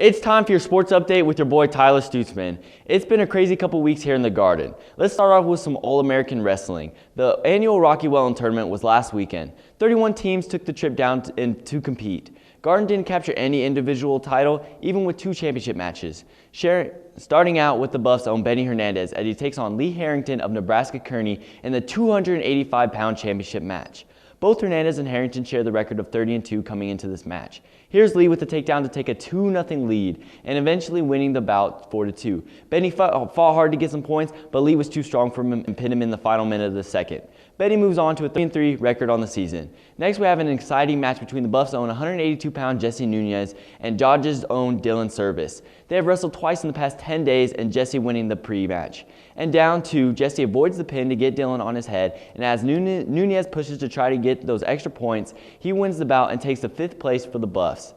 It's time for your sports update with your boy Tyler Stutzman. It's been a crazy couple weeks here in the Garden. Let's start off with some All-American Wrestling. The annual Rocky Wellin tournament was last weekend. 31 teams took the trip down to compete. Garden didn't capture any individual title, even with 2 championship matches. Starting out with the Buffs' own Benny Hernandez as he takes on Lee Harrington of Nebraska Kearney in the 285-pound championship match. Both Hernandez and Harrington share the record of 30-2 coming into this match. Here's Lee with the takedown to take a 2-0 lead and eventually winning the bout 4-2. Benny fought hard to get some points, but Lee was too strong for him and pinned him in the final minute of the second. Benny moves on to a 3-3 record on the season. Next, we have an exciting match between the Buffs' own 182-pound Jesse Nunez and Dodge's own Dylan Service. They have wrestled twice in the past 10 days, and Jesse winning the pre-match. And down 2, Jesse avoids the pin to get Dylan on his head, and as Nunez pushes to try to get those extra points, he wins the bout and takes the 5th place for the Buffs.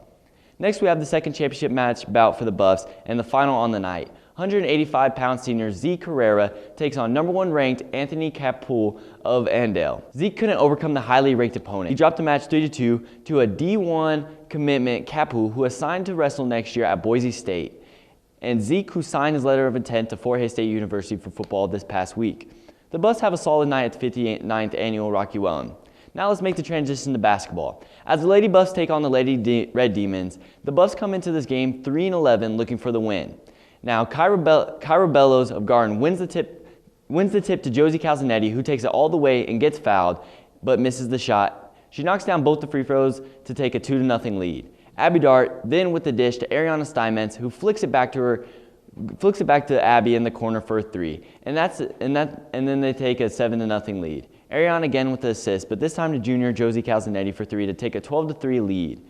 Next, we have the second championship match bout for the Buffs and the final on the night. 185-pound senior Zeke Carrera takes on #1 ranked Anthony Capul of Andale. Zeke couldn't overcome the highly ranked opponent. He dropped the match 3-2 to a D1 commitment Capul, who is signed to wrestle next year at Boise State, and Zeke, who signed his letter of intent to Fort Hays State University for football this past week. The Buffs have a solid night at the 59th annual Rocky Wellin. Now let's make the transition to basketball. As the Lady Buffs take on the Lady Red Demons, the Buffs come into this game 3-11 looking for the win. Now, Kyra Bellows of Garden wins the tip to Josie Calzanetti, who takes it all the way and gets fouled, but misses the shot. She knocks down both the free throws to take a 2-0 lead. Abby Dart then with the dish to Ariana Steinmetz, who flicks it back to Abby in the corner for a 3, and then they take a 7-0 lead. Ariana again with the assist, but this time to junior Josie Calzanetti for 3 to take a 12-3 lead.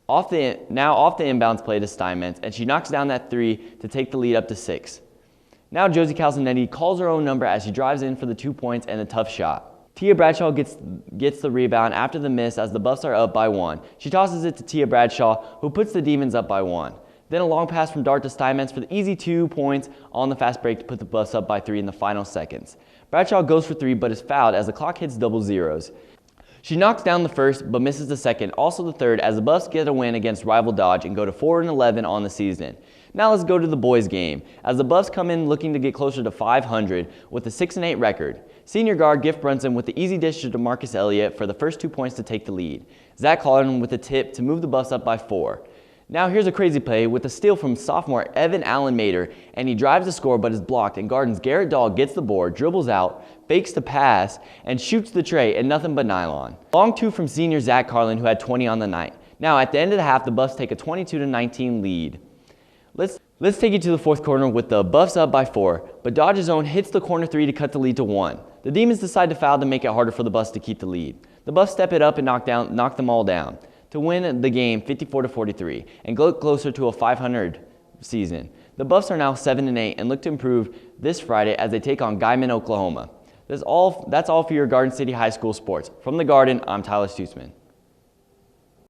Off the inbounds play to Steinmetz, and she knocks down that 3 to take the lead up to 6. Now Josie Calzanetti calls her own number as she drives in for the 2 points and a tough shot. Tia Bradshaw gets the rebound after the miss as the Buffs are up by 1. She tosses it to Tia Bradshaw, who puts the Demons up by 1. Then a long pass from Dart to Steinmetz for the easy 2 points on the fast break to put the Buffs up by 3 in the final seconds. Bradshaw goes for 3 but is fouled as the clock hits double zeros. She knocks down the first but misses the second, also the third, as the Buffs get a win against rival Dodge and go to 4-11 on the season. Now let's go to the boys game, as the Buffs come in looking to get closer to 500 with a 6-8 record. Senior guard Gift Brunson with the easy dish to DeMarcus Elliott for the first 2 points to take the lead. Zach Collin with a tip to move the Buffs up by 4. Now here's a crazy play with a steal from sophomore Evan Allen Mater, and he drives to score but is blocked, and Garden's Garrett Dahl gets the board, dribbles out, fakes the pass, and shoots the tray and nothing but nylon. Long 2 from senior Zach Carlin, who had 20 on the night. Now at the end of the half, the Buffs take a 22-19 lead. Let's take you to the 4th quarter with the Buffs up by 4, but Dodge's own hits the corner 3 to cut the lead to 1. The Demons decide to foul to make it harder for the Buffs to keep the lead. The Buffs step it up and knock them all down to win the game 54-43 and go closer to a 500 season. The Buffs are now 7-8 and look to improve this Friday as they take on Guyman, Oklahoma. That's all for your Garden City High School sports. From the Garden, I'm Tyler Stutzman.